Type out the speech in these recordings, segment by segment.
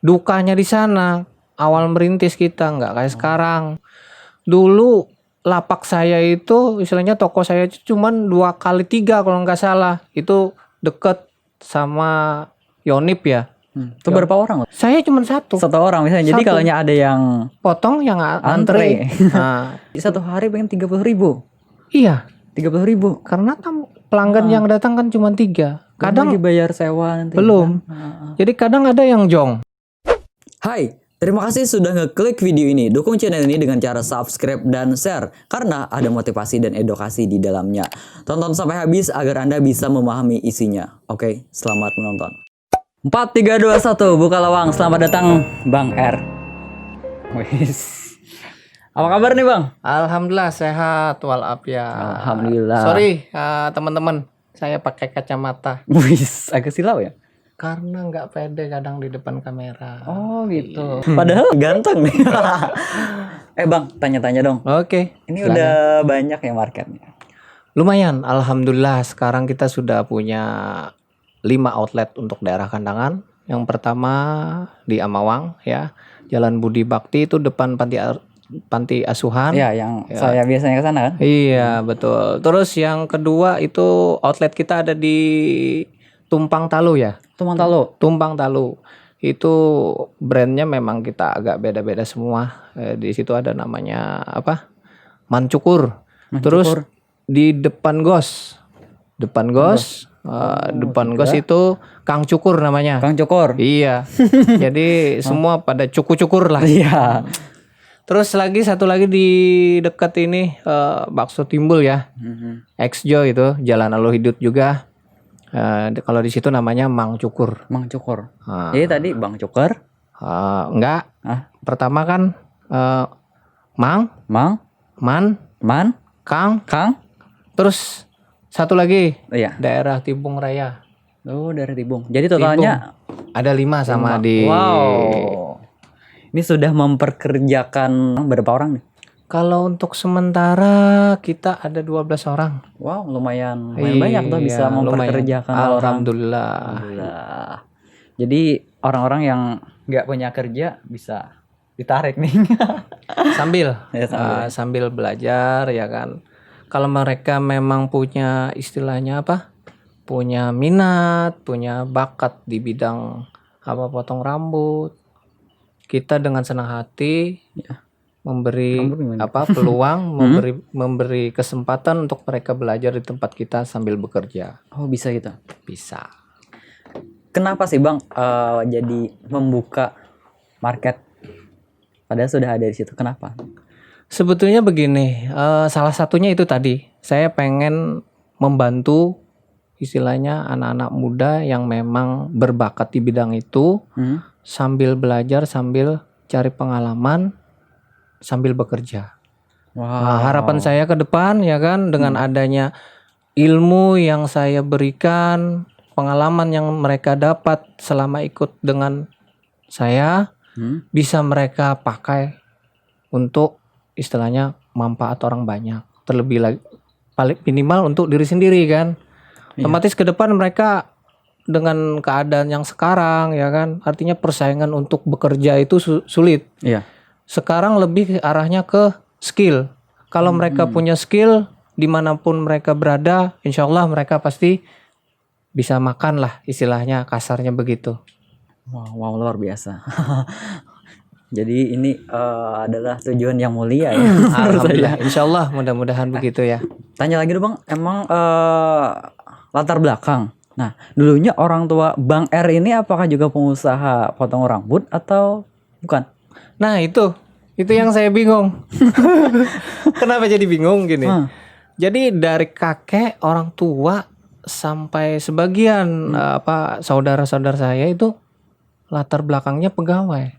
dukanya di sana. Awal merintis kita nggak kayak sekarang. Dulu lapak saya itu istilahnya toko saya itu cuman 2 kali 3 kalau nggak salah. Itu deket sama Yonip ya. Itu berapa orang? Saya cuma satu. Satu orang misalnya. Jadi Satu. kalau ada yang Potong yang antre. antre. Nah, Satu hari pengen 30.000. iya. 30.000. Karena pelanggan yang datang kan cuma 3. Kadang dibayar sewa nanti. belum. Kan? Jadi kadang ada yang jong. Hai, terima kasih sudah ngeklik video ini. Dukung channel ini dengan cara subscribe dan share karena ada motivasi dan edukasi di dalamnya. Tonton sampai habis agar Anda bisa memahami isinya. Oke, selamat menonton. 4, 3, 2, 1, buka lawang. Selamat datang Bang R. Wis. Apa kabar nih Bang? Alhamdulillah sehat walafiat. Alhamdulillah. Sorry teman-teman, saya pakai kacamata Wis, agak silau ya? karena nggak pede kadang di depan kamera. Oh gitu. Padahal ganteng nih. Bang, tanya-tanya dong. Oke. Ini silakan. udah banyak ya marketnya. Lumayan, alhamdulillah sekarang kita sudah punya 5 outlet untuk daerah Kandangan. Yang pertama di Amawang ya, Jalan Budi Bakti itu depan panti asuhan. Iya, yang saya biasanya ke sana kan? Iya, betul. Terus yang kedua itu outlet kita ada di Tumpang Talu ya. Tumpang Talu. Itu brandnya memang kita agak beda-beda semua. Di situ ada namanya apa? Mancukur. Terus di depan Gos. Depan Gos itu Kang Cukur namanya. Kang Cukur. Iya. Jadi semua pada cukur-cukur lah. Iya. Terus satu lagi di dekat ini Bakso Timbul ya. Exjo itu Jalan Alohidut juga. Kalau di situ namanya Mang Cukur. Mang Cukur. Jadi tadi Bang Cukur? Enggak. Pertama kan Mang, Man, Kang. Terus satu lagi iya. daerah Tibung Raya. Oh, daerah Tibung. Jadi totalnya ada 5 sama di. Wow. Ini sudah memperkerjakan berapa orang nih? Kalau untuk sementara kita ada 12 orang. Wow, lumayan banyak tuh bisa memperkerjakan orang. Alhamdulillah. Jadi orang-orang yang nggak punya kerja bisa ditarik nih. sambil belajar ya kan. Kalau mereka memang punya istilahnya apa? Punya minat, punya bakat di bidang potong rambut. Kita dengan senang hati memberi peluang, memberi kesempatan untuk mereka belajar di tempat kita sambil bekerja. Oh, bisa gitu. Bisa. Kenapa sih Bang jadi membuka market? Padahal sudah ada di situ. Kenapa? Sebetulnya begini, salah satunya itu tadi. Saya pengen membantu istilahnya anak-anak muda yang memang berbakat di bidang itu sambil belajar, sambil cari pengalaman, sambil bekerja. Wow. Nah, harapan saya ke depan ya kan dengan adanya ilmu yang saya berikan, pengalaman yang mereka dapat selama ikut dengan saya bisa mereka pakai untuk istilahnya manfaat orang banyak. Terlebih lagi paling minimal untuk diri sendiri kan. Otomatis ke depan mereka dengan keadaan yang sekarang ya kan, artinya persaingan untuk bekerja itu sulit. Iya. Sekarang lebih arahnya ke skill. Kalau mereka punya skill dimanapun mereka berada, insya Allah mereka pasti bisa makan lah istilahnya, kasarnya begitu. Wow, luar biasa. Jadi ini adalah tujuan yang mulia ya. Alhamdulillah, insya Allah mudah-mudahan begitu ya. Tanya lagi dong Bang, emang latar belakang. Nah, dulunya orang tua Bang R ini apakah juga pengusaha potong rambut atau bukan? Nah itu yang saya bingung. Kenapa jadi bingung gini? Jadi dari kakek, orang tua sampai sebagian saudara-saudara saya itu latar belakangnya pegawai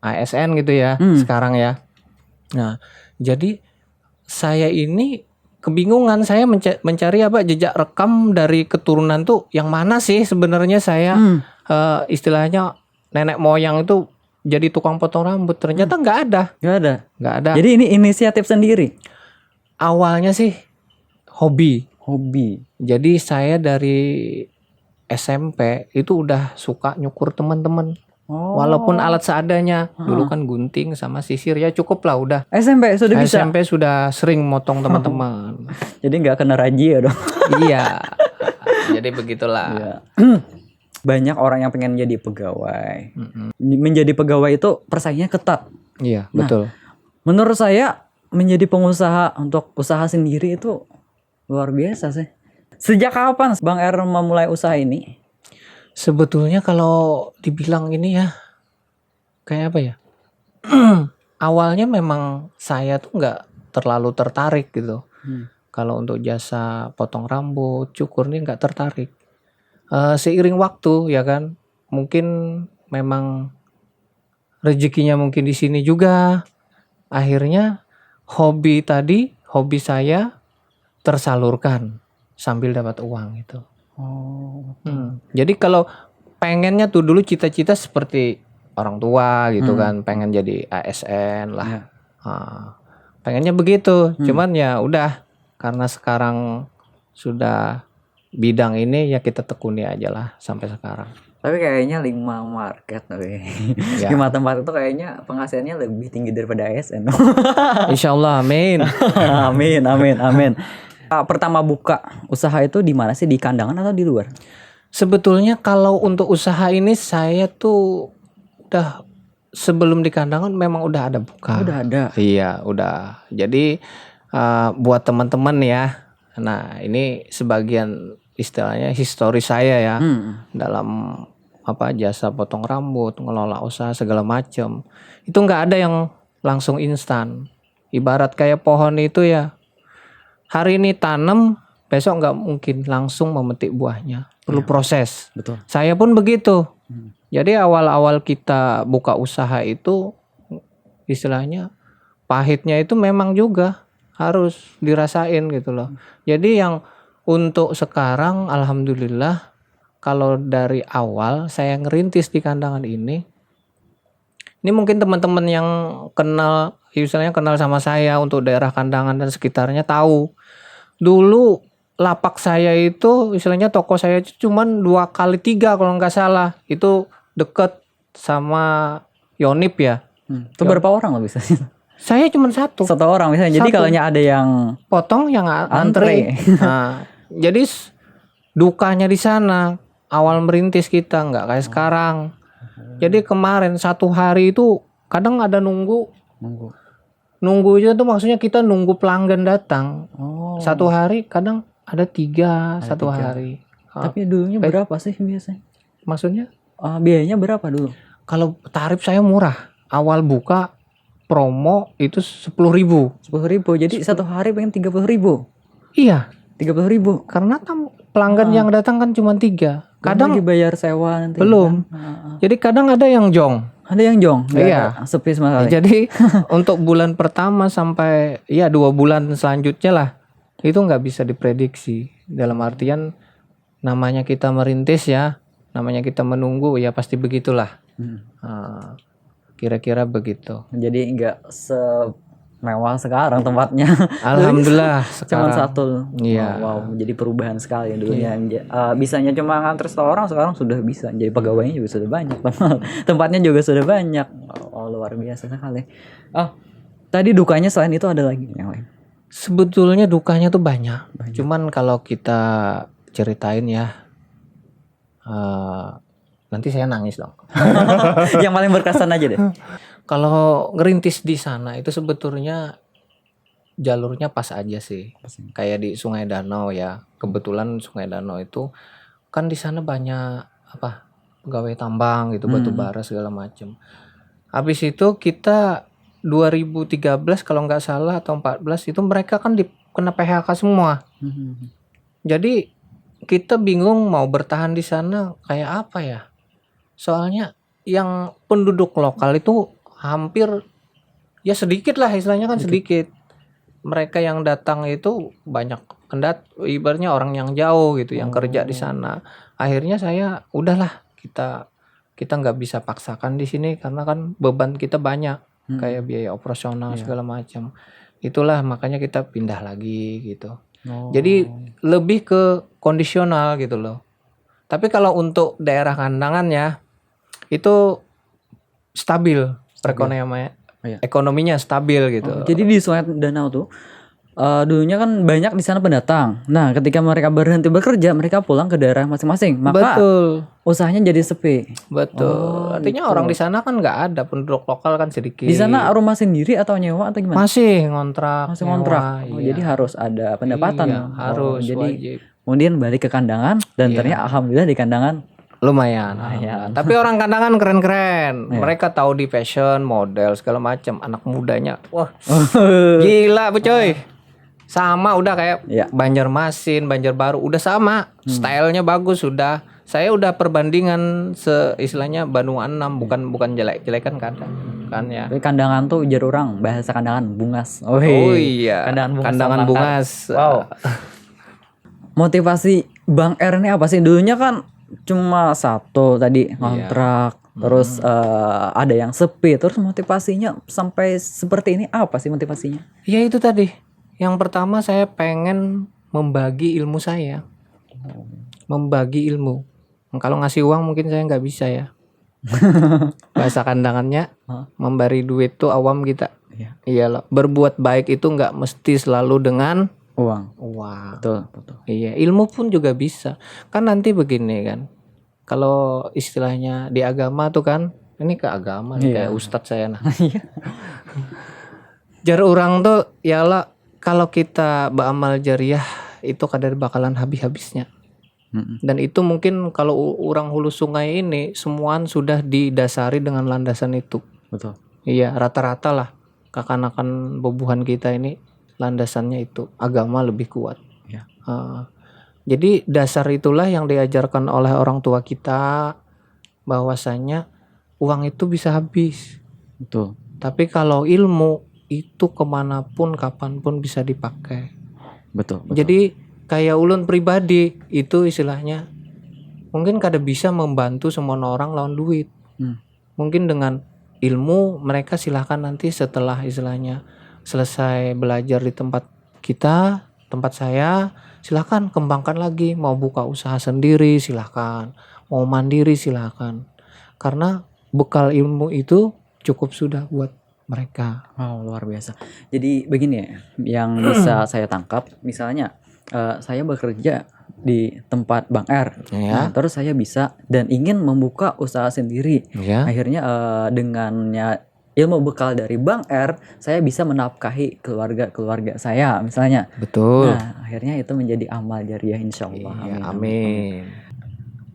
ASN gitu ya sekarang ya. Nah jadi saya ini kebingungan, saya mencari jejak rekam dari keturunan tuh yang mana sih sebenarnya saya istilahnya nenek moyang itu jadi tukang potong rambut. Ternyata nggak ada. Jadi ini inisiatif sendiri. Awalnya sih hobi. Hobi. Jadi saya dari SMP itu udah suka nyukur teman-teman. Oh. Walaupun alat seadanya. Dulu kan gunting sama sisir ya cukup lah udah. SMP sudah bisa. SMP sudah sering motong teman-teman. Jadi nggak kena razia dong. Iya. Jadi begitulah. Iya. Banyak orang yang pengen jadi pegawai. Menjadi pegawai itu persaingannya ketat. Iya, betul. Menurut saya menjadi pengusaha untuk usaha sendiri itu luar biasa sih. Sejak kapan Bang R memulai usaha ini? Sebetulnya kalau dibilang ini ya kayak apa ya? Awalnya memang saya tuh nggak terlalu tertarik gitu. Kalau untuk jasa potong rambut, cukur nih nggak tertarik. Seiring waktu ya kan, mungkin memang rezekinya mungkin di sini juga. Akhirnya hobi saya tersalurkan sambil dapat uang itu. Oh. Jadi kalau pengennya tuh dulu cita-cita seperti orang tua gitu kan, pengen jadi ASN lah. Pengennya begitu. Cuman ya udah karena sekarang sudah bidang ini ya kita tekuni aja lah sampai sekarang. Tapi kayaknya 5 market nih. Ya. 5 tempat itu kayaknya penghasilannya lebih tinggi daripada ASN. Insya Allah, amin. Amin. Pertama buka usaha itu di mana sih? Di kandangan atau di luar? Sebetulnya kalau untuk usaha ini saya tuh udah sebelum di kandangan memang udah ada buka. Udah ada. Iya, udah. Jadi buat teman-teman ya. Nah, ini sebagian istilahnya histori saya ya dalam jasa potong rambut, ngelola usaha segala macam. Itu nggak ada yang langsung instan. Ibarat kayak pohon itu ya. Hari ini tanam, besok nggak mungkin langsung memetik buahnya. Perlu proses. Betul. Saya pun begitu. Jadi awal-awal kita buka usaha itu istilahnya pahitnya itu memang juga harus dirasain gitu loh. Jadi yang untuk sekarang alhamdulillah kalau dari awal saya ngerintis di kandangan ini mungkin teman-teman yang kenal sama saya untuk daerah kandangan dan sekitarnya tahu. Dulu lapak saya itu istilahnya toko saya cuman 2x3 kalau nggak salah. Itu deket sama Yonip ya. Itu berapa orang lo bisa? Saya cuma satu orang misalnya. Jadi kalau ada yang potong yang antre. Nah, jadi dukanya di sana awal merintis kita nggak kayak sekarang. Jadi kemarin 1 hari itu kadang ada nunggu itu tuh maksudnya kita nunggu pelanggan datang. 1 hari kadang ada 3 1 hari. Tapi dulunya berapa sih biasanya? Maksudnya? Biayanya berapa dulu? Kalau tarif saya murah. Awal buka promo itu 10.000. 10.000. Jadi 1 hari pengen 30.000. Iya. 30.000. Karena kan pelanggan yang datang kan cuma 3. Kadang lagi bayar sewa nanti. Belum. Jadi kadang ada yang jong. Ada yang jong. Iya. Sepi sama sekali. Jadi untuk bulan pertama sampai 2 bulan selanjutnya lah itu nggak bisa diprediksi. Dalam artian namanya kita merintis ya, namanya kita menunggu ya pasti begitulah. Kira-kira begitu. Jadi nggak semewah sekarang tempatnya. Alhamdulillah Cuma sekarang. 1. Iya. Wow, menjadi perubahan sekali dulunya. Bisanya cuma nganter orang, sekarang sudah bisa. Jadi pegawainya juga sudah banyak. Tempatnya juga sudah banyak. Oh, luar biasa sekali. Tadi dukanya selain itu ada lagi yang lain? Sebetulnya dukanya tuh banyak. Cuman kalau kita ceritain ya, nanti saya nangis dong. Yang paling berkesan aja deh. Kalau ngerintis di sana itu sebetulnya jalurnya pas aja sih. Kayak di Sungai Danau ya. Kebetulan Sungai Danau itu kan di sana banyak pegawai tambang gitu, batu bara segala macam. Habis itu kita 2013 kalau nggak salah atau 14 itu mereka kan kena PHK semua. Jadi kita bingung mau bertahan di sana kayak apa ya. Soalnya yang penduduk lokal itu hampir ya sedikit lah istilahnya kan sedikit. Mereka yang datang itu banyak ibaratnya orang yang jauh gitu yang kerja di sana. Akhirnya saya udahlah kita nggak bisa paksakan di sini karena kan beban kita banyak kayak biaya operasional segala macam. Itulah makanya kita pindah lagi gitu. Jadi lebih ke kondisional gitu loh. Tapi kalau untuk daerah kandangannya itu stabil. perekonomiannya, Iya. ekonominya stabil gitu. Jadi di Sungai Danau tuh dulunya kan banyak di sana pendatang. Nah, ketika mereka berhenti bekerja, mereka pulang ke daerah masing-masing. Maka Betul. usahanya jadi sepi. Betul. Artinya orang di sana kan nggak ada, penduduk lokal kan sedikit. Di sana rumah sendiri atau nyewa atau gimana? Masih ngontrak. Masih ngontrak. nyewa, Oh, iya. jadi harus ada pendapatan. Iya, harus Jadi wajib. kemudian balik ke kandangan dan ternyata alhamdulillah di kandangan. Lumayan. Tapi orang kandangan keren-keren. Mereka tahu di fashion, model segala macam. Anak mudanya, wah, gila bu coy. Sama udah kayak Iya. Banjarmasin, Banjarbaru udah sama. Stylenya bagus sudah. Saya udah perbandingan istilahnya Bandung 6 bukan jelek-jelekan kan ya. Tapi kandangan tuh ujar orang bahasa kandangan bungas. Oh iya. Kandangan bungas. Wow. Motivasi Bang R ini apa sih? Dulunya kan cuma satu tadi kontrak, terus ada yang sepi, terus motivasinya sampai seperti ini apa sih motivasinya? Ya itu tadi. Yang pertama saya pengen membagi ilmu saya. Membagi ilmu. Kalau ngasih uang mungkin saya nggak bisa ya. Bahasa kandangannya memberi duit tuh awam kita. Iya. Iyalah. Berbuat baik itu nggak mesti selalu dengan Uang. uang. Betul. Iya, ilmu pun juga bisa. Kan nanti begini kan. Kalau istilahnya di agama tuh kan, ini ke agama nih, kayak ustadz saya nah. Jar orang tuh yalah kalau kita beramal jariah itu kadar bakalan habis-habisnya. Dan itu mungkin kalau orang hulu sungai ini semuaan sudah didasari dengan landasan itu. Betul. Iya, rata-rata lah kekanakan bobuhan kita ini landasannya itu agama lebih kuat. Ya. Jadi dasar itulah yang diajarkan oleh orang tua kita bahwasanya uang itu bisa habis. Betul. Tapi kalau ilmu itu kemanapun kapanpun bisa dipakai. Betul. Jadi kayak ulun pribadi itu istilahnya mungkin kada bisa membantu semua orang lawan duit. Mungkin dengan ilmu mereka silahkan nanti setelah istilahnya selesai belajar di tempat kita, tempat saya, silahkan kembangkan lagi. Mau buka usaha sendiri silahkan, mau mandiri silahkan. Karena bekal ilmu itu cukup sudah buat mereka. Wow, luar biasa. Jadi begini ya, yang bisa saya tangkap, misalnya saya bekerja di tempat Bang R, Ya. nah, terus saya bisa dan ingin membuka usaha sendiri. Ya. Akhirnya dengannya ilmu bekal dari Bang R, saya bisa menafkahi keluarga saya misalnya. Betul. Nah, akhirnya itu menjadi amal jariah insyaallah. Iya, amin.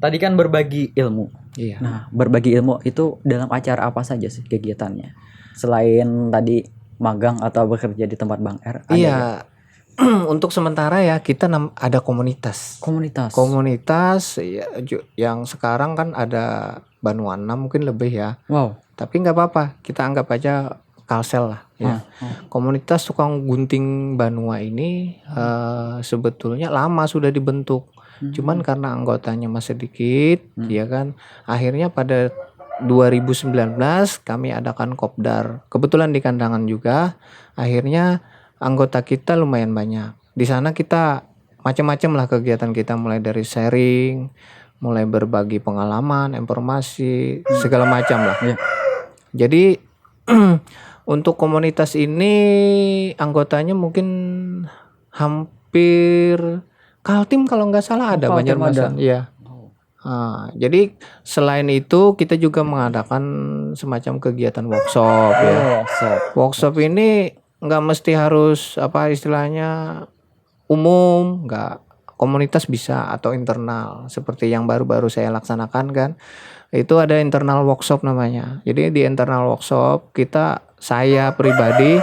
Tadi kan berbagi ilmu. Iya. Nah, berbagi ilmu itu dalam acara apa saja sih kegiatannya? Selain tadi magang atau bekerja di tempat Bang R, ada Iya. Untuk sementara ya kita ada komunitas. komunitas. Ya, yang sekarang kan ada Banuana mungkin lebih ya. Wow. Tapi nggak apa-apa, kita anggap aja Kalsel lah ya. Komunitas tukang gunting Banua ini sebetulnya lama sudah dibentuk. Cuman karena anggotanya masih sedikit, ya kan. Akhirnya pada 2019 kami adakan kopdar. Kebetulan di kandangan juga. Akhirnya anggota kita lumayan banyak. Di sana kita macam-macam lah kegiatan kita, mulai dari sharing, mulai berbagi pengalaman, informasi, segala macam lah. Iya. Jadi untuk komunitas ini anggotanya mungkin hampir Kaltim kalau nggak salah ada Banjarmasin. Iya. Jadi selain itu kita juga mengadakan semacam kegiatan workshop ya. Workshop ini nggak mesti harus apa istilahnya umum, nggak, komunitas bisa atau internal seperti yang baru-baru saya laksanakan kan. Itu ada internal workshop namanya. Jadi di internal workshop saya pribadi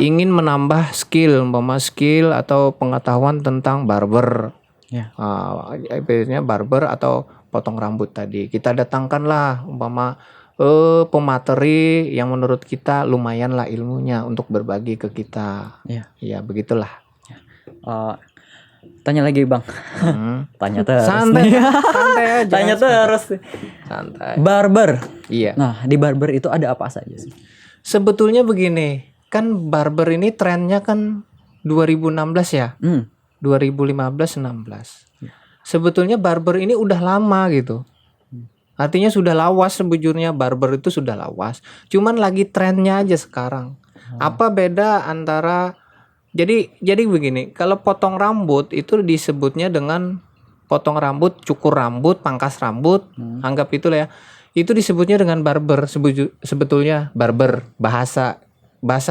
ingin menambah skill atau pengetahuan tentang barber. Ya. Biasanya barber atau potong rambut tadi. Kita datangkanlah pemateri yang menurut kita lumayan lah ilmunya untuk berbagi ke kita. Iya. Ya begitulah. Tanya lagi Bang. Tanya terus. Santai aja. Tanya terus. Santai. Barber. Iya. Nah, di barber itu ada apa saja sih? Sebetulnya begini, kan barber ini trennya kan 2016 ya. 2015-16. sebetulnya barber ini udah lama gitu. Artinya sudah lawas sebujurnya, barber itu sudah lawas. Cuman lagi trennya aja sekarang. Apa beda antara jadi begini, kalau potong rambut itu disebutnya dengan potong rambut, cukur rambut, pangkas rambut, anggap itulah ya. Itu disebutnya dengan barber sebetulnya barber bahasa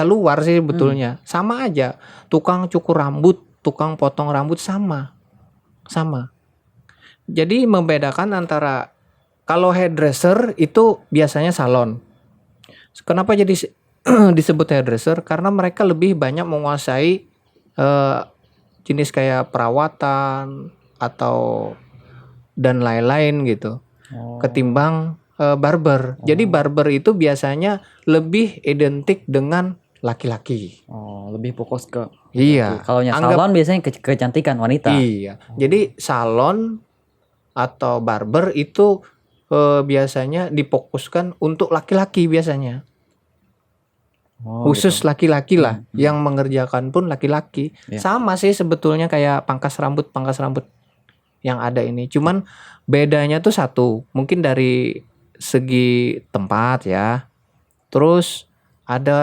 luar sih sebetulnya. Sama aja. Tukang cukur rambut, tukang potong rambut sama. Jadi membedakan antara kalau hairdresser itu biasanya salon. Kenapa jadi disebut hairdresser? Karena mereka lebih banyak menguasai jenis kayak perawatan atau dan lain-lain gitu. Ketimbang barber. Jadi barber itu biasanya lebih identik dengan laki-laki. Oh, lebih fokus ke Iya. Kalau salon biasanya kecantikan wanita. Iya. Jadi salon atau barber itu biasanya difokuskan untuk laki-laki biasanya. Khusus laki-laki lah. Yang mengerjakan pun laki-laki. Sama sih sebetulnya kayak pangkas rambut yang ada ini. Cuman bedanya tuh satu. Mungkin dari segi tempat ya. Terus ada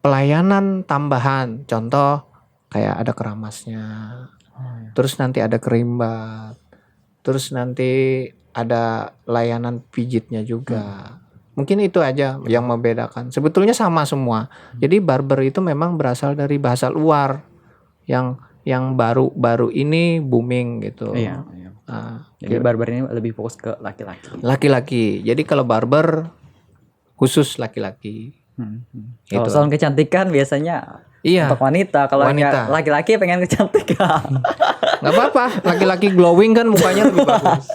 pelayanan tambahan. Contoh kayak ada keramasnya. Terus nanti ada kerimbat. Terus nanti ada layanan pijitnya juga. Mungkin itu aja yang membedakan. Sebetulnya sama semua. Jadi barber itu memang berasal dari bahasa luar yang baru ini booming gitu. Iya. Jadi barber ini lebih fokus ke laki-laki. Laki-laki. Jadi kalau barber khusus laki-laki. Kalau salon kecantikan biasanya untuk wanita. Kalau laki-laki pengen kecantikan. Nggak apa-apa. Laki-laki glowing kan mukanya lebih bagus.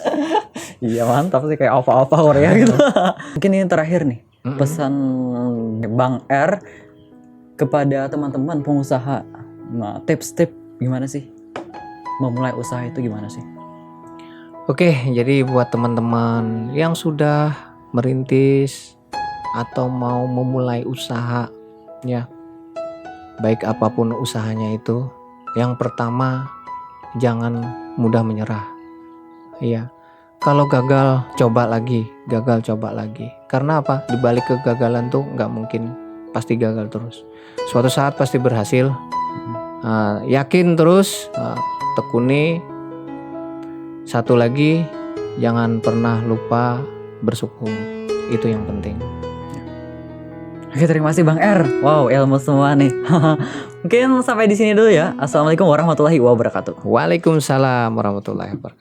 Iya mantap sih, kayak apa-apa Korea gitu. Mungkin ini terakhir nih, pesan Bang R kepada teman-teman pengusaha. Nah, tips-tips gimana sih memulai usaha itu gimana sih? Oke, jadi buat teman-teman yang sudah merintis atau mau memulai usaha ya, baik apapun usahanya itu, yang pertama jangan mudah menyerah. Iya. Kalau gagal coba lagi. Karena apa? Di balik kegagalan tuh nggak mungkin pasti gagal terus. Suatu saat pasti berhasil. Yakin terus, tekuni. Satu lagi, jangan pernah lupa bersyukur. Itu yang penting. Oke, terima kasih Bang R. Wow, ilmu semua nih. Mungkin sampai di sini dulu ya. Assalamualaikum warahmatullahi wabarakatuh. Waalaikumsalam warahmatullahi wabarakatuh.